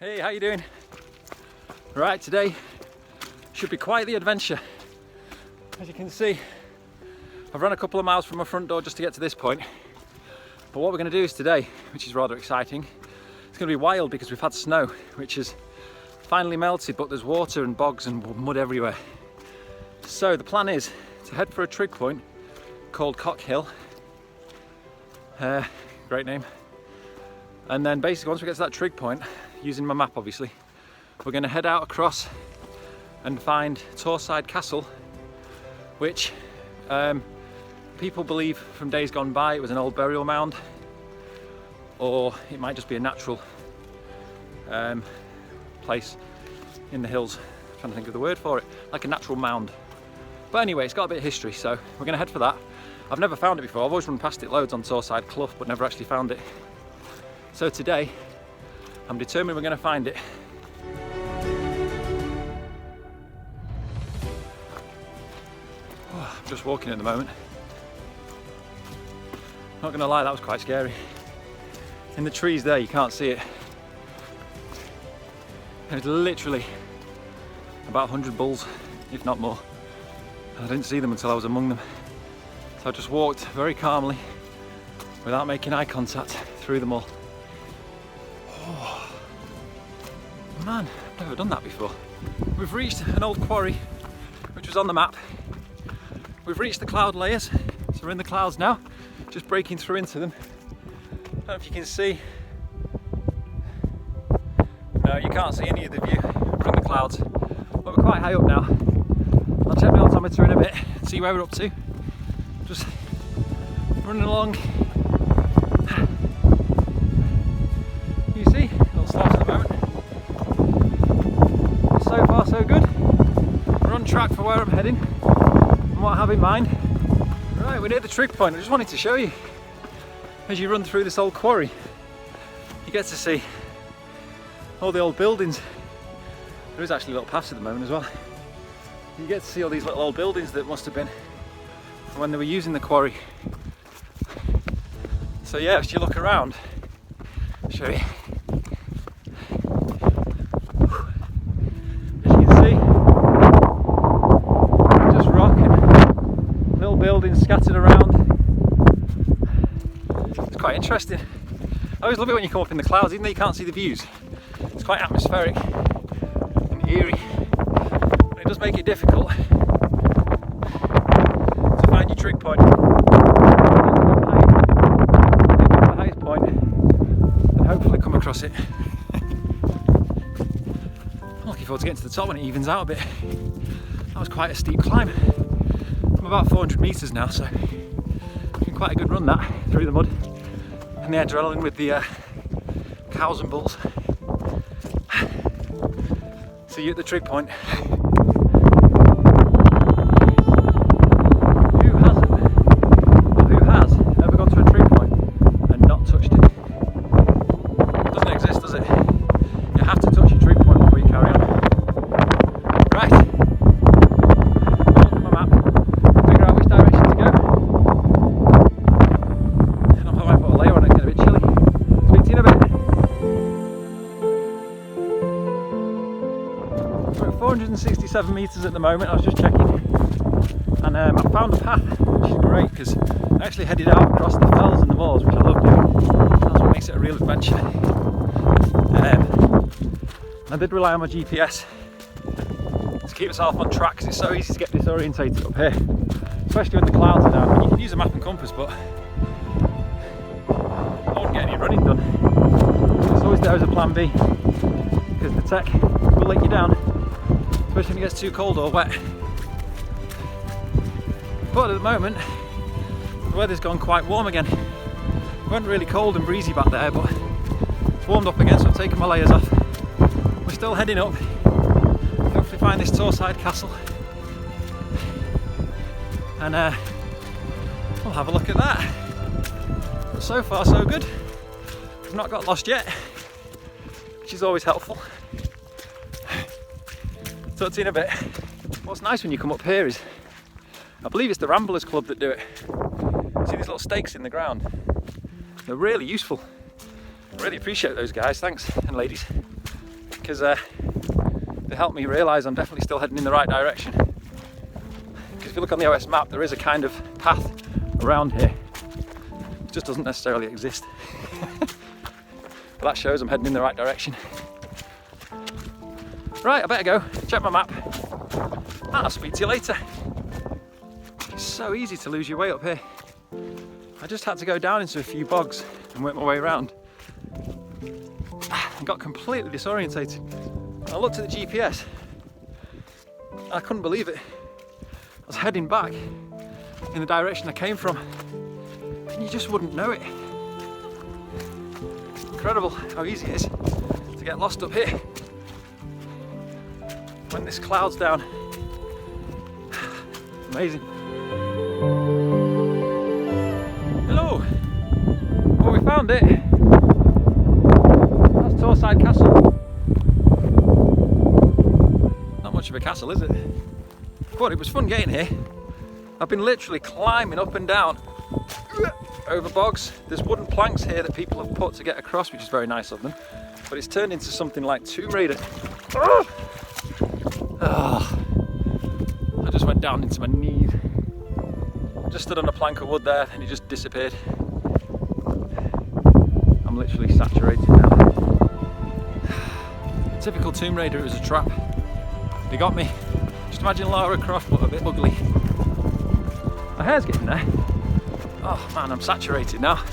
Hey, how you doing? Right, today should be quite the adventure. As you can see, I've run a couple of miles from my front door just to get to this point. But what we're going to do is today, which is rather exciting, it's going to be wild because we've had snow, which has finally melted, but there's water and bogs and mud everywhere. So the plan is to head for a trig point called Cock Hill. Great name. And then basically once we get to that trig point, using my map obviously, we're going to head out across and find Torside Castle, which people believe from days gone by it was an old burial mound, or it might just be a natural place in the hills. I'm trying to think of the word for it, like a natural mound. But anyway, it's got a bit of history, so we're going to head for that. I've never found it before. I've always run past it loads on Torside Clough, but never actually found it. So today, I'm determined we're going to find it. Oh, I'm just walking at the moment. Not going to lie, that was quite scary. In the trees there, you can't see it. There's literally about 100 bulls, if not more. I didn't see them until I was among them. So I just walked very calmly, without making eye contact, through them all. Oh, man, I've never done that before. We've reached an old quarry, which was on the map. We've reached the cloud layers, so we're in the clouds now, just breaking through into them. I don't know if you can see. No, you can't see any of the view from the clouds, but we're quite high up now. I'll check my altimeter in a bit, see where we're up to. Just running along. You see, little slopes at the moment. So far so good. We're on track for where I'm heading and what I have in mind. Right, we're near the trig point. I just wanted to show you. As you run through this old quarry, you get to see all the old buildings. There is actually a little pass at the moment as well. You get to see all these little old buildings that must have been from when they were using the quarry. So yeah, as you look around, I'll show you. As you can see, just rock and little buildings scattered around. It's quite interesting. I always love it when you come up in the clouds, even though you can't see the views. It's quite atmospheric and eerie. But it does make it difficult to find your trig point. Take the highest point and hopefully come across it. I'm looking forward to getting to the top when it evens out a bit. That was quite a steep climb. I'm about 400 metres now, so it's been quite a good run that, through the mud and the adrenaline with the cows and bulls. See you at the trig point. Who hasn't, or who has, ever gone to a trig point and not touched it? It doesn't exist, does it? You have to touch your trig point before you carry on. Right. Look at my map, figure out which direction to go. And I might put a layer on it, it's getting a bit chilly. Speak to you in a bit. We're at 467 metres at the moment, I was just checking, and I found a path, which is great because I actually headed out across the fells and the moors, which I love doing. That's what makes it a real adventure. I did rely on my GPS to keep myself on track because it's so easy to get disorientated up here, especially when the clouds are down. I mean, you can use a map and compass, but I wouldn't get any running done. It's always there as a plan B because the tech will let you down, especially when it gets too cold or wet. But at the moment, the weather's gone quite warm again. It went really cold and breezy back there, but it's warmed up again, so I've taken my layers off. We're still heading up, hopefully find this Torside Castle, and we'll have a look at that. But so far so good. We've not got lost yet, which is always helpful. Talk to you in a bit. What's nice when you come up here is, I believe it's the Ramblers Club that do it. See these little stakes in the ground? They're really useful. I really appreciate those guys, thanks, and ladies. because they help me realise I'm definitely still heading in the right direction. Because if you look on the OS map, there is a kind of path around here. It just doesn't necessarily exist. But that shows I'm heading in the right direction. Right, I better go check my map. And I'll speak to you later. It's so easy to lose your way up here. I just had to go down into a few bogs and work my way around. I got completely disorientated. I looked at the GPS. I couldn't believe it. I was heading back in the direction I came from, and you just wouldn't know it. Incredible how easy it is to get lost up here when this cloud's down. Amazing. Hello. Well, we found it. That's Torside Castle. Not much of a castle, is it? But it was fun getting here. I've been literally climbing up and down over bogs. There's wooden planks here that people have put to get across, which is very nice of them. But it's turned into something like Tomb Raider. I just went down into my knees. Just stood on a plank of wood there and it just disappeared. I'm literally saturated now. Typical Tomb Raider, it was a trap. They got me. Just imagine Lara Croft, but a bit ugly. My hair's getting there. Oh man, I'm saturated now.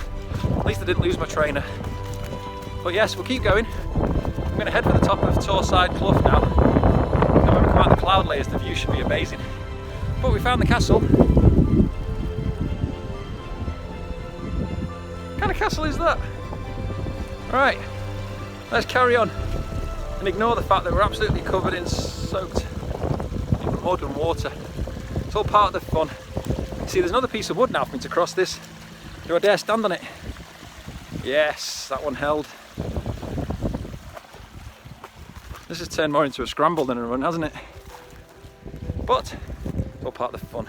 At least I didn't lose my trainer. But yes, we'll keep going. I'm going to head for the top of Torside Clough now. And when we come out the cloud layers, the view should be amazing. But we found the castle. What kind of castle is that? Right, let's carry on and ignore the fact that we're absolutely covered in soaked mud and water. It's all part of the fun. See, there's another piece of wood now for me to cross this. Do I dare stand on it? Yes, that one held. This has turned more into a scramble than a run, hasn't it? But it's all part of the fun.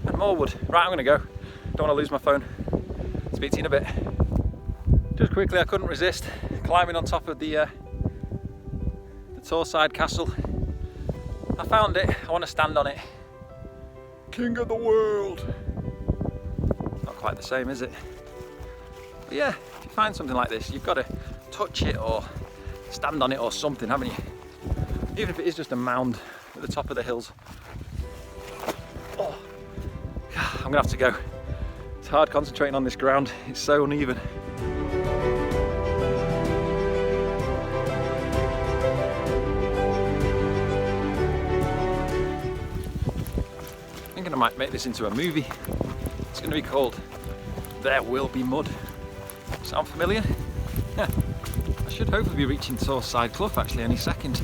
And more wood. Right, I'm gonna go. Don't want to lose my phone. Speak to you in a bit. Just quickly, I couldn't resist climbing on top of the Torside Castle. I found it. I want to stand on it. King of the world. Not quite the same, is it? But yeah, if you find something like this, you've got to touch it or stand on it or something, haven't you? Even if it is just a mound at the top of the hills. Oh, I'm gonna have to go. It's hard concentrating on this ground. It's so uneven. I might make this into a movie. It's going to be called There Will Be Mud. Sound familiar? I should hopefully be reaching Torside Clough actually any second,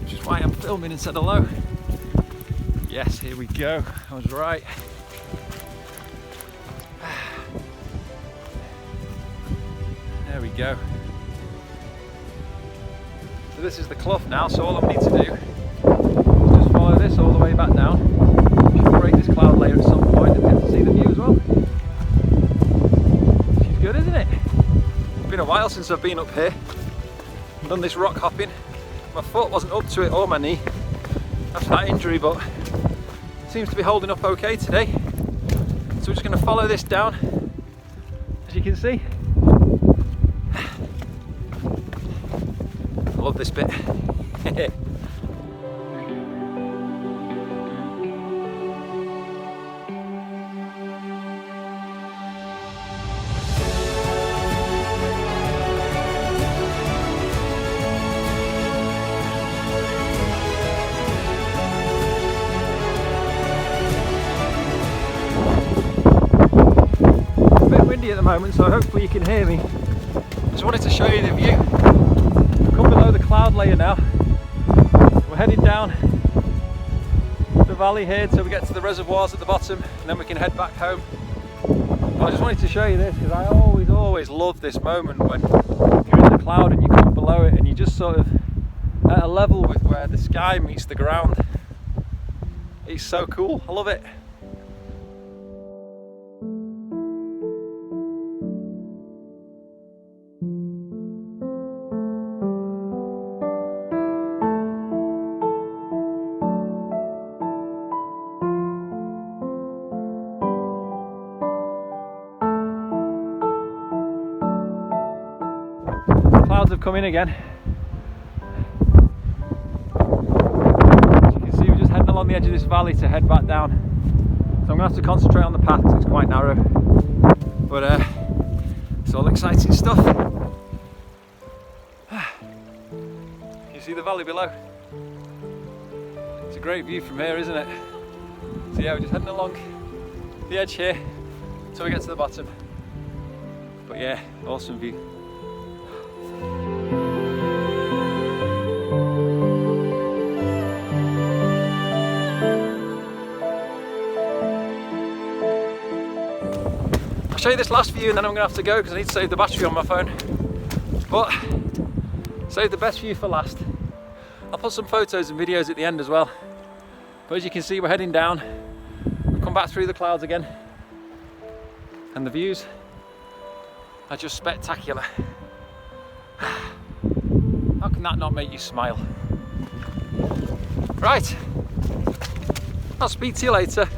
which is why I'm filming and said hello. Yes, here we go. I was right. There we go. So this is the clough now, so all I need to do is just follow this all the way back down. Break this cloud layer at some point and get to see the view as well. She's good, isn't it? It's been a while since I've been up here and done this rock hopping. My foot wasn't up to it or my knee after that injury, but it seems to be holding up okay today. So we're just going to follow this down, as you can see. I love this bit. At the moment, so hopefully you can hear me. Just wanted to show you the view. We've come below the cloud layer now. We're heading down the valley here until we get to the reservoirs at the bottom, and then we can head back home. But I just wanted to show you this because I always love this moment when you're in the cloud and you come below it and you're just sort of at a level with where the sky meets the ground. It's so cool. I love it. come in again. As you can see, we're just heading along the edge of this valley to head back down. So I'm gonna have to concentrate on the path because it's quite narrow. But it's all exciting stuff. You see the valley below? It's a great view from here, isn't it? So yeah, we're just heading along the edge here until we get to the bottom. But yeah, awesome view. I'll show you this last view and then I'm going to have to go because I need to save the battery on my phone. But save the best view for last. I'll put some photos and videos at the end as well. But as you can see, we're heading down. We've come back through the clouds again. And the views are just spectacular. How can that not make you smile? Right, I'll speak to you later.